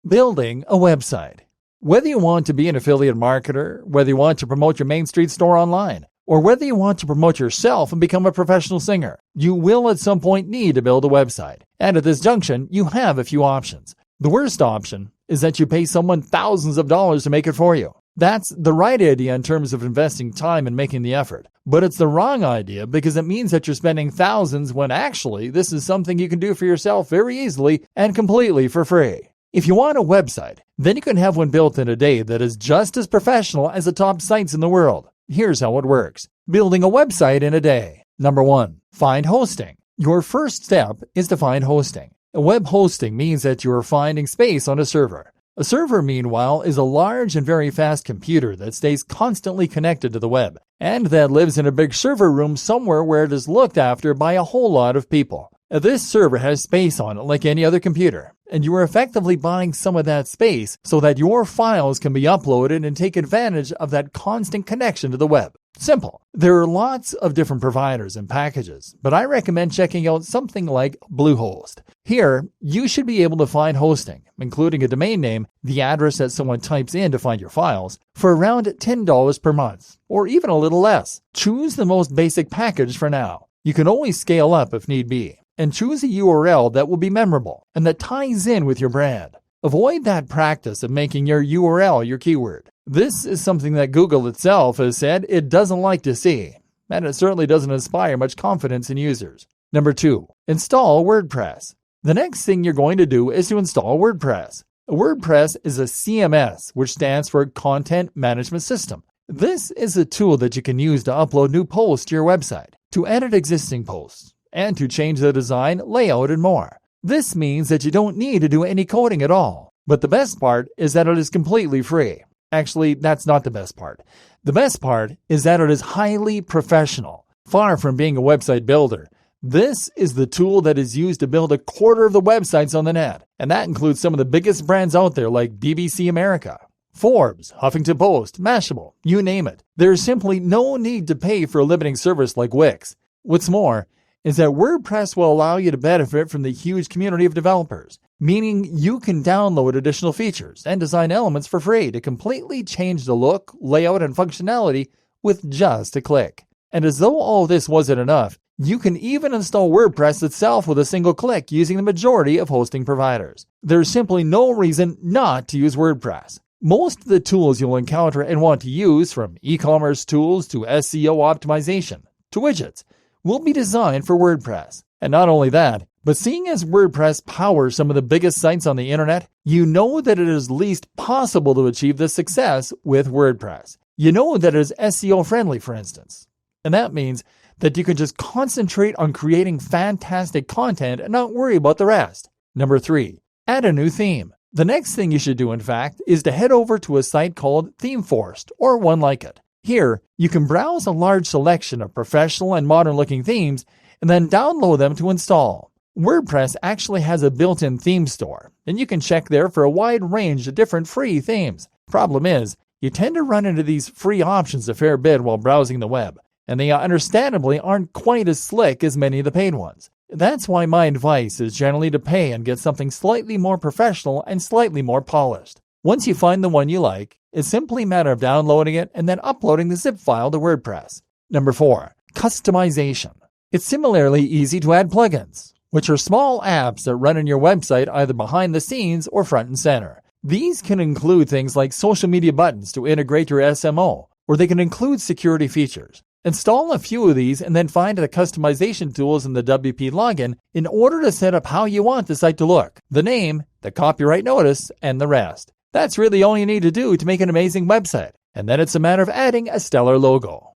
Building a website. Whether you want to be an affiliate marketer, whether you want to promote your Main Street store online, or whether you want to promote yourself and become a professional singer, you will at some point need to build a website. And at this junction, you have a few options. The worst option is that you pay someone thousands of dollars to make it for you. That's the right idea in terms of investing time and making the effort. But it's the wrong idea because it means that you're spending thousands when actually this is something you can do for yourself very easily and completely for free. If you want a website, then you can have one built in a day that is just as professional as the top sites in the world. Here's how it works. Building a website in a day. Number 1. Find hosting. Your first step is to find hosting. Web hosting means that you are finding space on a server. A server, meanwhile, is a large and very fast computer that stays constantly connected to the web, and that lives in a big server room somewhere where it is looked after by a whole lot of people. This server has space on it like any other computer, and you are effectively buying some of that space so that your files can be uploaded and take advantage of that constant connection to the web. Simple. There are lots of different providers and packages, but I recommend checking out something like Bluehost. Here, you should be able to find hosting, including a domain name, the address that someone types in to find your files, for around $10 per month, or even a little less. Choose the most basic package for now. You can always scale up if need be, and choose a URL that will be memorable and that ties in with your brand. Avoid that practice of making your URL your keyword. This is something that Google itself has said it doesn't like to see, and it certainly doesn't inspire much confidence in users. Number 2. Install WordPress. The next thing you're going to do is to install WordPress. WordPress is a CMS, which stands for Content Management System. This is a tool that you can use to upload new posts to your website, to edit existing posts, and to change the design, layout, and more. This means that you don't need to do any coding at all. But the best part is that it is completely free. Actually, that's not the best part. The best part is that it is highly professional. Far from being a website builder, this is the tool that is used to build a quarter of the websites on the net. And that includes some of the biggest brands out there like BBC America, Forbes, Huffington Post, Mashable, you name it. There is simply no need to pay for a limiting service like Wix. What's more is that WordPress will allow you to benefit from the huge community of developers, meaning you can download additional features and design elements for free to completely change the look, layout, and functionality with just a click. And as though all this wasn't enough, you can even install WordPress itself with a single click using the majority of hosting providers. There's simply no reason not to use WordPress. Most of the tools you'll encounter and want to use, from e-commerce tools to SEO optimization to widgets, will be designed for WordPress. And not only that, but seeing as WordPress powers some of the biggest sites on the internet, you know that it is least possible to achieve this success with WordPress. You know that it is SEO friendly, for instance. And that means that you can just concentrate on creating fantastic content and not worry about the rest. Number 3, add a new theme. The next thing you should do, in fact, is to head over to a site called ThemeForest, or one like it. Here, you can browse a large selection of professional and modern-looking themes and then download them to install. WordPress actually has a built-in theme store, and you can check there for a wide range of different free themes. Problem is, you tend to run into these free options a fair bit while browsing the web, and they understandably aren't quite as slick as many of the paid ones. That's why my advice is generally to pay and get something slightly more professional and slightly more polished. Once you find the one you like, it's simply a matter of downloading it and then uploading the zip file to WordPress. Number 4, customization. It's similarly easy to add plugins, which are small apps that run on your website either behind the scenes or front and center. These can include things like social media buttons to integrate your SMO, or they can include security features. Install a few of these and then find the customization tools in the WP login in order to set up how you want the site to look, the name, the copyright notice, and the rest. That's really all you need to do to make an amazing website, and then it's a matter of adding a stellar logo.